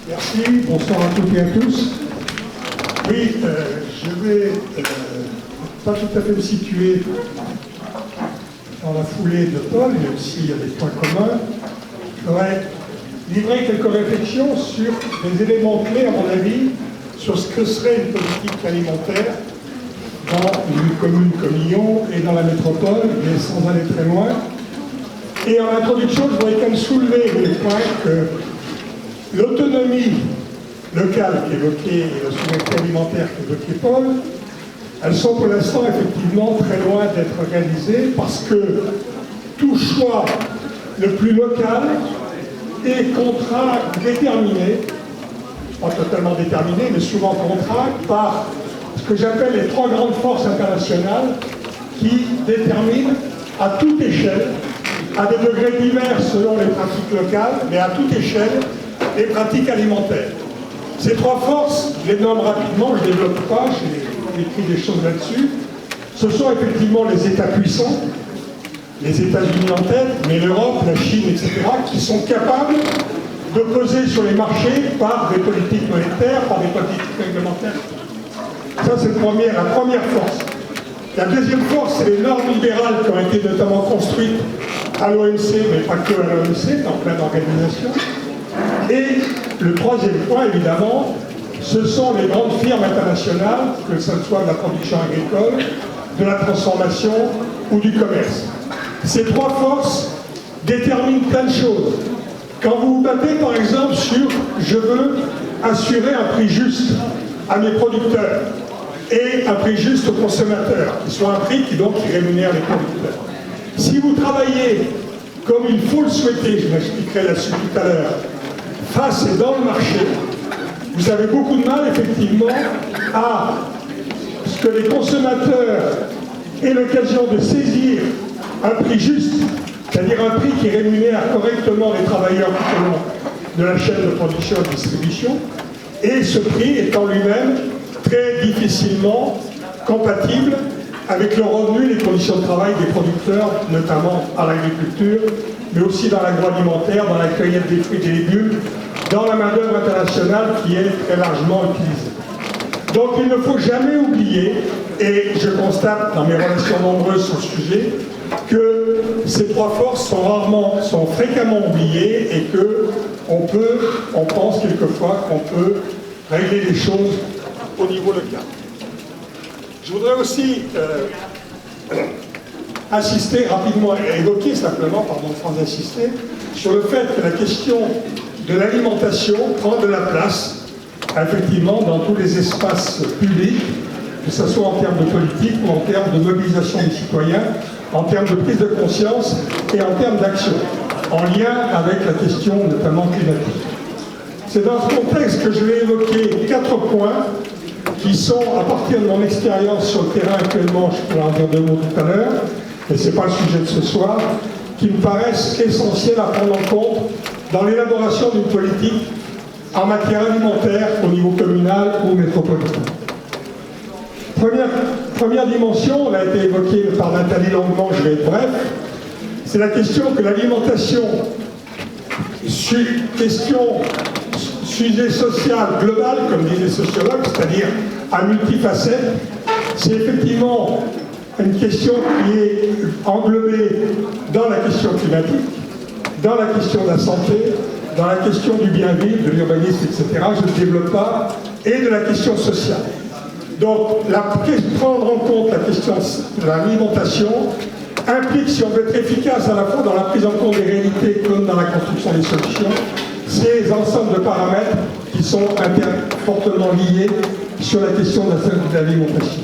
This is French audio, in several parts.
Merci, bonsoir à toutes et à tous. Oui, je vais pas tout à fait me situer dans la foulée de Paul, mais aussi il y a des points communs. Je voudrais livrer quelques réflexions sur des éléments clés, à mon avis, sur ce que serait une politique alimentaire dans une commune comme Lyon et dans la métropole, mais sans aller très loin. Et en introduction, je voudrais quand même soulever le point que l'autonomie locale qu'évoquait et la souveraineté alimentaire qu'évoquait Paul, elles sont pour l'instant effectivement très loin d'être réalisées parce que tout choix le plus local est contraint, déterminé, pas totalement déterminé, mais souvent contraint par ce que j'appelle les trois grandes forces internationales qui déterminent à toute échelle, à des degrés divers selon les pratiques locales, mais à toute échelle, les pratiques alimentaires. Ces trois forces, je les nomme rapidement, je ne développe pas, j'ai écrit des choses là-dessus. Ce sont effectivement les États puissants, les États-Unis en tête, mais l'Europe, la Chine, etc., qui sont capables de peser sur les marchés par des politiques monétaires, par des politiques réglementaires. Ça, c'est la première force. La deuxième force, c'est les normes libérales qui ont été notamment construites à l'OMC, mais pas que à l'OMC, dans plein d'organisations. Et le troisième point, évidemment, ce sont les grandes firmes internationales, que ce soit de la production agricole, de la transformation ou du commerce. Ces trois forces déterminent plein de choses. Quand vous vous battez, par exemple, sur « je veux assurer un prix juste à mes producteurs » et un prix juste aux consommateurs, qui soit un prix qui rémunère les producteurs. Si vous travaillez comme il faut le souhaiter, je m'expliquerai là-dessus tout à l'heure, face et dans le marché, vous avez beaucoup de mal effectivement à ce que les consommateurs aient l'occasion de saisir un prix juste, c'est-à-dire un prix qui rémunère correctement les travailleurs tout au long de la chaîne de production et de distribution, et ce prix étant lui-même très difficilement compatible avec le revenu et les conditions de travail des producteurs, notamment à l'agriculture, mais aussi dans l'agroalimentaire, dans la cueillette des fruits et des légumes, dans la main-d'œuvre internationale qui est très largement utilisée. Donc il ne faut jamais oublier, et je constate dans mes relations nombreuses sur ce sujet, que ces trois forces sont fréquemment oubliées et qu'on pense quelquefois qu'on peut régler les choses au niveau local. Je voudrais aussi insister rapidement, évoquer simplement, pardon, sans insister, sur le fait que la question de l'alimentation prend de la place, effectivement, dans tous les espaces publics, que ce soit en termes de politique ou en termes de mobilisation des citoyens, en termes de prise de conscience et en termes d'action, en lien avec la question notamment climatique. C'est dans ce contexte que je vais évoquer 4 points qui sont, à partir de mon expérience sur le terrain actuellement, je pourrais en dire 2 mots tout à l'heure, mais ce n'est pas le sujet de ce soir, qui me paraissent essentiels à prendre en compte dans l'élaboration d'une politique en matière alimentaire au niveau communal ou métropolitain. Première dimension, elle a été évoquée par Nathalie longuement, je vais être bref, c'est la question que l'alimentation, question sujet social global, comme disent les sociologues, c'est-à-dire à multifacettes, c'est effectivement une question qui est englobée dans la question climatique, dans la question de la santé, dans la question du bien vivre, de l'urbanisme, etc., je ne développe pas, et de la question sociale. Donc, prendre en compte la question de l'alimentation implique, si on veut être efficace à la fois dans la prise en compte des réalités comme dans la construction des solutions, ces ensembles de paramètres qui sont fortement liés sur la question de l'alimentation.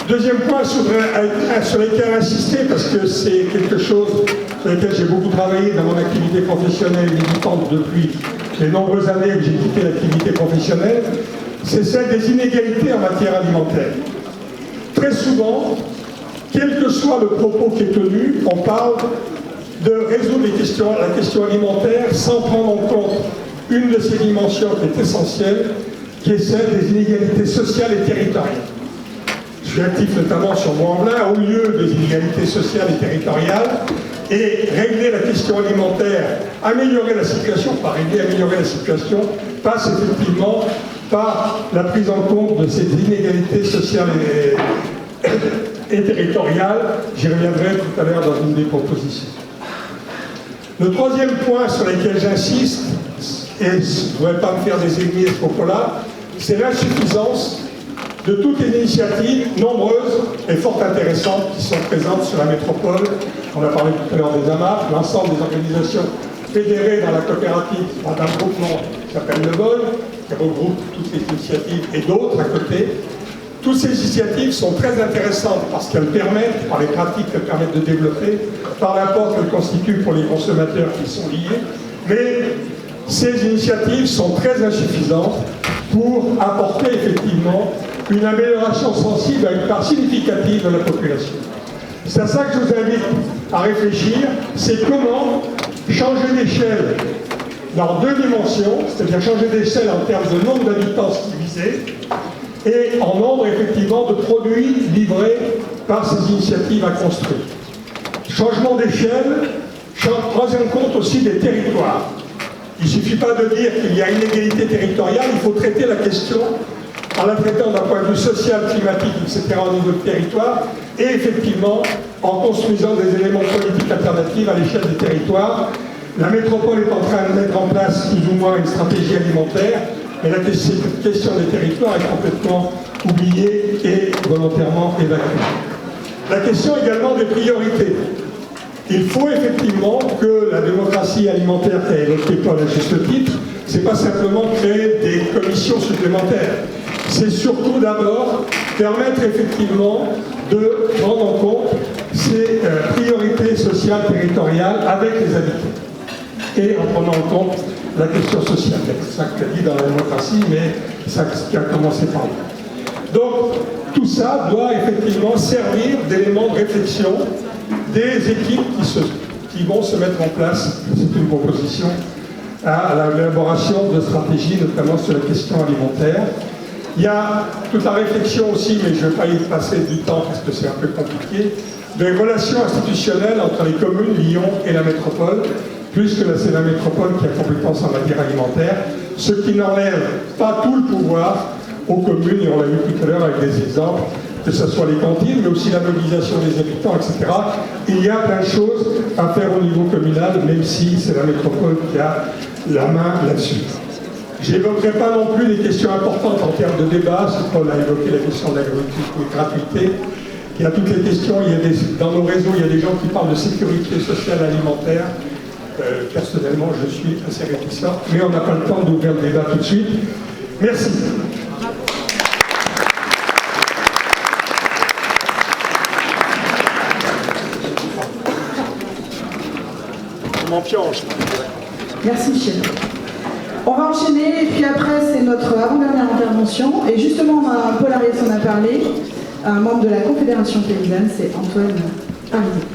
Deuxième point sur lequel insister, parce que c'est quelque chose sur lequel j'ai beaucoup travaillé dans mon activité professionnelle militante depuis les nombreuses années où j'ai quitté l'activité professionnelle, c'est celle des inégalités en matière alimentaire. Très souvent, quel que soit le propos qui est tenu, on parle de résoudre la question alimentaire sans prendre en compte une de ces dimensions qui est essentielle, qui est celle des inégalités sociales et territoriales. Je suis actif notamment sur Mont-en-Velin, au lieu des inégalités sociales et territoriales, et régler la question alimentaire, améliorer la situation, pas régler, améliorer la situation, passe effectivement par la prise en compte de ces inégalités sociales et territoriales. J'y reviendrai tout à l'heure dans une des propositions. Le troisième point sur lequel j'insiste, et je ne voudrais pas me faire des ennemis à ce propos-là, c'est l'insuffisance de toutes les initiatives nombreuses et fort intéressantes qui sont présentes sur la métropole. On a parlé tout à l'heure des AMAP, l'ensemble des organisations fédérées dans la coopérative, dans un groupement qui s'appelle Le Vol, qui regroupe toutes les initiatives et d'autres à côté. Toutes ces initiatives sont très intéressantes parce qu'elles permettent, par les pratiques qu'elles permettent de développer, par l'apport qu'elles constituent pour les consommateurs qui sont liés, mais ces initiatives sont très insuffisantes pour apporter effectivement une amélioration sensible à une part significative de la population. C'est à ça que je vous invite à réfléchir, c'est comment changer d'échelle dans deux dimensions, c'est-à-dire changer d'échelle en termes de nombre d'habitants civilisés et en nombre effectivement de produits livrés par ces initiatives à construire. Changement d'échelle, troisième compte aussi des territoires. Il ne suffit pas de dire qu'il y a inégalité territoriale, il faut traiter la question en la traitant d'un point de vue social, climatique, etc. au niveau du territoire, et effectivement en construisant des éléments politiques alternatifs à l'échelle des territoires. La métropole est en train de mettre en place plus ou moins une stratégie alimentaire, mais la question des territoires est complètement oubliée et volontairement évacuée. La question également des priorités. Il faut effectivement que la démocratie alimentaire, qui a évoqué Paul à juste titre, c'est pas simplement créer des commissions supplémentaires. C'est surtout d'abord permettre effectivement de prendre en compte ces priorités sociales territoriales avec les habitants. Et en prenant en compte la question sociale. C'est ça qu'a dit dans la démocratie, mais ça qui a commencé par là. Donc, tout ça doit effectivement servir d'élément de réflexion des équipes qui vont se mettre en place, c'est une proposition, à l'élaboration de stratégies, notamment sur la question alimentaire. Il y a toute la réflexion aussi, mais je ne vais pas y passer du temps parce que c'est un peu compliqué, des relations institutionnelles entre les communes, Lyon et la métropole, puisque c'est la métropole qui a compétence en matière alimentaire, ce qui n'enlève pas tout le pouvoir aux communes, et on l'a vu tout à l'heure avec des exemples, que ce soit les cantines, mais aussi la mobilisation des habitants, etc. Il y a plein de choses à faire au niveau communal, même si c'est la métropole qui a la main là-dessus. Je n'évoquerai pas non plus les questions importantes en termes de débat. Paul a évoqué la question de l'agriculture et gratuité. Il y a toutes les questions, dans nos réseaux, il y a des gens qui parlent de sécurité sociale alimentaire. Personnellement, je suis assez réticent, mais on n'a pas le temps d'ouvrir le débat tout de suite. Merci. Je m'en pionge. Merci Michel. On va enchaîner, et puis après c'est notre avant-dernière intervention. Et justement, Paul Ariès en a parlé, un membre de la Confédération paysanne, c'est Antoine Ariès.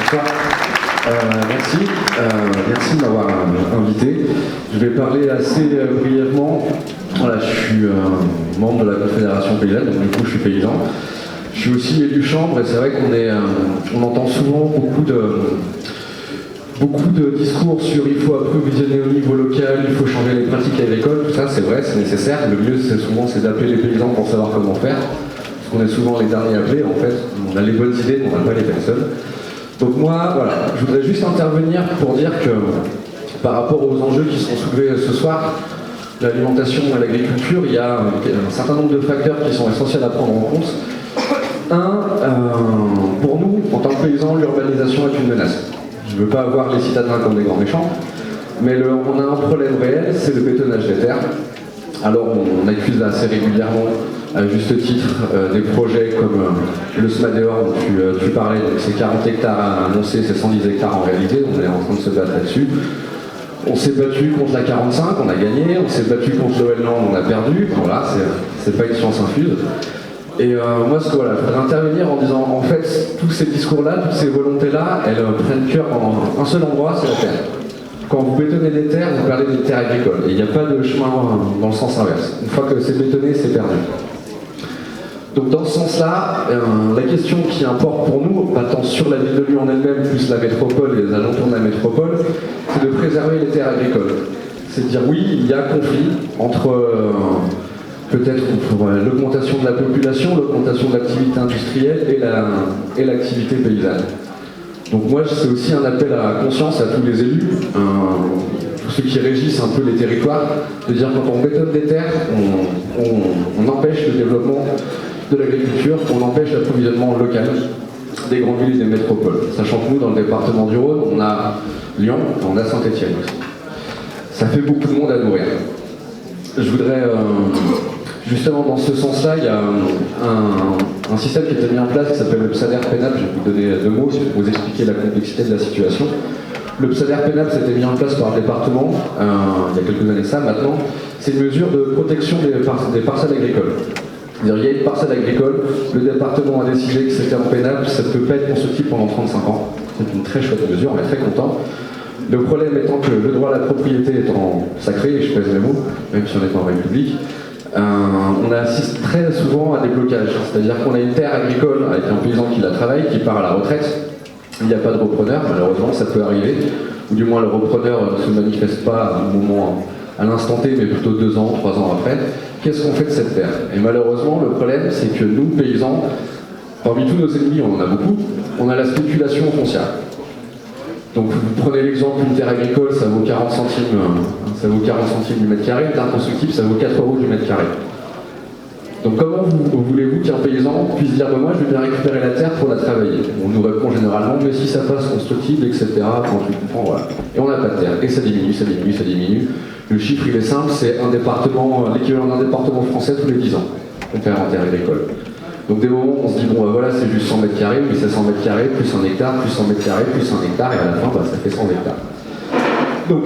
Bonsoir. Merci de m'avoir invité. Je vais parler assez brièvement. Voilà, je suis membre de la Confédération paysanne, donc du coup je suis paysan. Je suis aussi élu chambre et c'est vrai qu'on entend souvent beaucoup de discours sur il faut approvisionner au niveau local, il faut changer les pratiques agricoles, tout ça c'est vrai, c'est nécessaire. Le mieux c'est d'appeler les paysans pour savoir comment faire. Parce qu'on est souvent les derniers appelés, en fait, on a les bonnes idées, mais on n'a pas les personnes. Donc moi, voilà, je voudrais juste intervenir pour dire que par rapport aux enjeux qui sont soulevés ce soir, l'alimentation et l'agriculture, il y a un certain nombre de facteurs qui sont essentiels à prendre en compte. Pour nous, en tant que paysans, l'urbanisation est une menace. Je ne veux pas avoir les citadins comme des grands méchants, mais on a un problème réel, c'est le bétonnage des terres. Alors on accuse assez régulièrement, à juste titre, des projets comme le SMADEOR dont tu parlais, donc c'est 40 hectares à annoncer, c'est 110 hectares en réalité, on est en train de se battre là-dessus. On s'est battu contre la 45, on a gagné, on s'est battu contre l'OLN, on a perdu, voilà, c'est pas une science infuse. Et moi, je voudrais intervenir en disant, en fait, tous ces discours-là, toutes ces volontés-là, elles prennent cœur en un seul endroit, c'est la terre. Quand vous bétonnez des terres, vous perdez des terres agricoles. Et il n'y a pas de chemin dans le sens inverse. Une fois que c'est bétonné, c'est perdu. Donc dans ce sens-là, la question qui importe pour nous, pas tant sur la ville de Lyon en elle-même, plus la métropole et les alentours de la métropole, c'est de préserver les terres agricoles. C'est de dire oui, il y a conflit entre peut-être l'augmentation de la population, l'augmentation de l'activité industrielle et l'activité paysanne. Donc moi, c'est aussi un appel à la conscience à tous les élus, tous ceux qui régissent un peu les territoires, de dire quand on bétonne des terres, on empêche le développement de l'agriculture, on empêche l'approvisionnement local des grandes villes et des métropoles. Sachant que nous, dans le département du Rhône, on a Lyon, on a Saint-Étienne aussi. Ça fait beaucoup de monde à nourrir. Je voudrais, justement dans ce sens-là, il y a un système qui a été mis en place qui s'appelle le PSADER PENAP. Je vais vous donner 2 mots pour vous expliquer la complexité de la situation. Le PSADER PENAP, ça a été mis en place par le département il y a quelques années ça maintenant. C'est une mesure de protection des parcelles agricoles. Il y a une parcelle agricole, le département a décidé que c'était en PENAP, ça ne peut pas être constructible pendant 35 ans. C'est une très chouette mesure, on est très content. Le problème étant que le droit à la propriété étant sacré, et je pèse les mots, même si on est en République, on assiste très souvent à des blocages. C'est-à-dire qu'on a une terre agricole avec un paysan qui la travaille, qui part à la retraite. Il n'y a pas de repreneur, malheureusement, ça peut arriver. Ou du moins le repreneur ne se manifeste pas à un moment, à l'instant T, mais plutôt 2 ans, 3 ans après. Qu'est-ce qu'on fait de cette terre? Et malheureusement, le problème, c'est que nous, paysans, parmi tous nos ennemis, on en a beaucoup, on a la spéculation foncière. Donc vous prenez l'exemple d'une terre agricole, ça vaut 40 centimes du mètre carré, une terre constructible, ça vaut 4 € du mètre carré. Donc comment voulez-vous qu'un paysan puisse dire moi je vais bien récupérer la terre pour la travailler? On nous répond généralement mais si ça passe constructible, etc. Quand tu comprends, voilà. Et on n'a pas de terre. Et ça diminue, ça diminue, ça diminue. Le chiffre il est simple, c'est un département, l'équivalent d'un département français tous les 10 ans. On perd en terre agricole. Donc des moments où on se dit bon bah voilà c'est juste 100 mètres carrés, mais c'est 100 mètres carrés, plus 1 hectare, plus 100 mètres carrés, plus 1 hectare, et à la fin bah, ça fait 100 hectares. Donc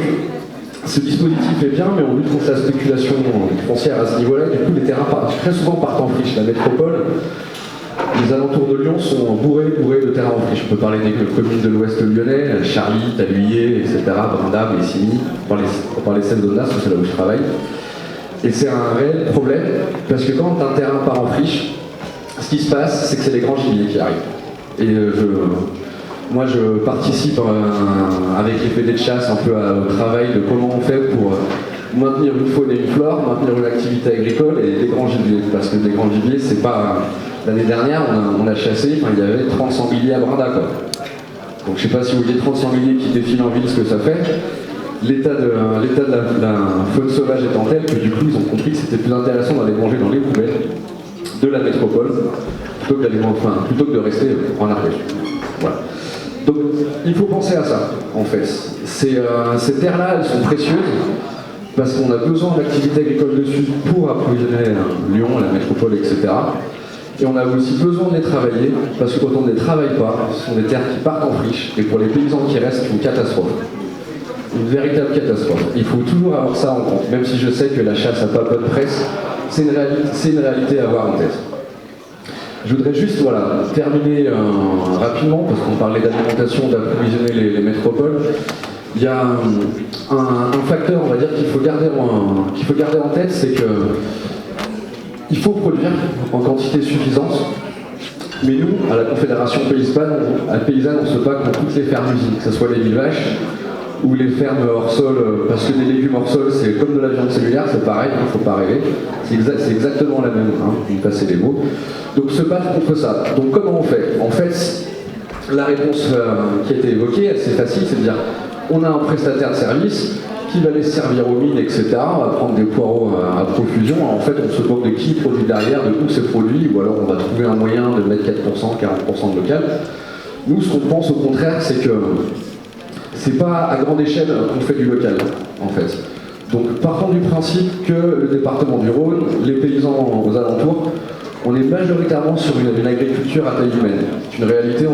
ce dispositif est bien, mais on lutte contre la spéculation foncière à ce niveau-là. Du coup, les terrains très souvent partent en friche. La métropole, les alentours de Lyon sont bourrés de terrains en friche. On peut parler des communes de l'ouest lyonnais, Charly, Taluyer, etc., Brindam, Lessigny, pour parler celles d'Aunas, c'est là où je travaille. Et c'est un réel problème, parce que quand un terrain part en friche, ce qui se passe, c'est que c'est les grands gibiers qui arrivent. Et moi, je participe avec les PD de chasse un peu au travail de comment on fait pour maintenir une faune et une flore, maintenir une activité agricole et des grands gibiers. Parce que des grands gibiers, c'est pas... L'année dernière, on a chassé, il y avait 30 sangliers à Brinda, quoi. Donc je sais pas si vous voyez 30 sangliers qui défilent en ville, ce que ça fait. L'état de la faune sauvage étant tel que du coup, ils ont compris que c'était plus intéressant d'aller manger dans les poubelles de la métropole plutôt que de rester en Ardèche. Voilà. Donc il faut penser à ça, en fait. Ces terres-là, elles sont précieuses parce qu'on a besoin d'activités agricoles dessus pour approvisionner Lyon, la métropole, etc. Et on a aussi besoin de les travailler parce que quand on ne les travaille pas, ce sont des terres qui partent en friche et pour les paysans qui restent, c'est une catastrophe. Une véritable catastrophe. Il faut toujours avoir ça en compte, même si je sais que la chasse n'a pas bonne presse, c'est une réalité à avoir en tête. Je voudrais juste terminer rapidement, parce qu'on parlait d'alimentation, d'approvisionner les métropoles. Il y a un facteur, on va dire, qu'il faut garder en tête, c'est que il faut produire en quantité suffisante. Mais nous, à la Confédération paysanne, on se bat contre toutes les fermes usines, que ce soit les vivaches ou les fermes hors sol, parce que des légumes hors sol, c'est comme de la viande cellulaire, c'est pareil, il ne faut pas rêver. C'est exactement la même, vous me passez les mots. Donc se battre contre ça. Donc comment on fait? En fait, la réponse qui a été évoquée, c'est facile, c'est de dire on a un prestataire de service qui va les servir aux mines, etc. On va prendre des poireaux à profusion. En fait, on se demande de qui produit derrière, de où ces produits, ou alors on va trouver un moyen de mettre 4%, 40% de local. Nous, ce qu'on pense au contraire, c'est que c'est pas à grande échelle qu'on fait du local, en fait. Donc, partons du principe que le département du Rhône, les paysans aux alentours, on est majoritairement sur une agriculture à taille humaine. C'est une réalité,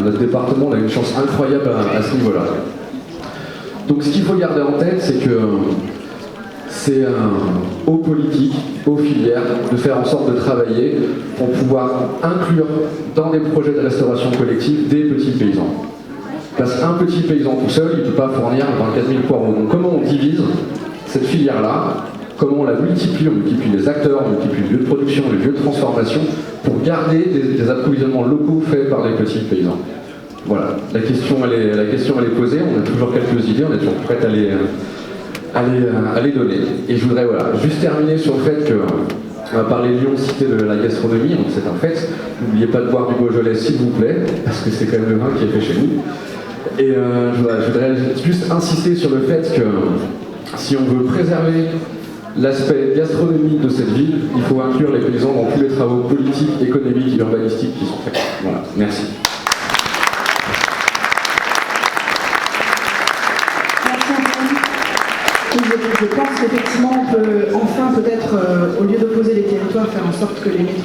notre département, on a une chance incroyable à ce niveau-là. Donc ce qu'il faut garder en tête, c'est que c'est aux politiques, aux filières, de faire en sorte de travailler pour pouvoir inclure dans des projets de restauration collective des petits paysans. Parce qu'un petit paysan tout seul, il ne peut pas fournir 24 000 poireaux. Donc comment on divise cette filière-là comment on la multiplie, on multiplie les acteurs, on multiplie les lieux de production, les lieux de transformation, pour garder des approvisionnements locaux faits par les petits paysans. Voilà, la question elle est posée, on a toujours quelques idées, on est toujours prêt à les donner. Et je voudrais juste terminer sur le fait que on va parler Lyon, cité de la gastronomie, donc c'est un fait. N'oubliez pas de boire du Beaujolais s'il vous plaît, parce que c'est quand même le vin qui est fait chez nous. Et je voudrais juste insister sur le fait que si on veut préserver l'aspect gastronomique de cette ville, il faut inclure les paysans dans tous les travaux politiques, économiques et urbanistiques qui sont faits. Voilà, merci. Je pense qu'effectivement, on peut enfin peut-être, au lieu d'opposer les territoires, faire en sorte que les métropoles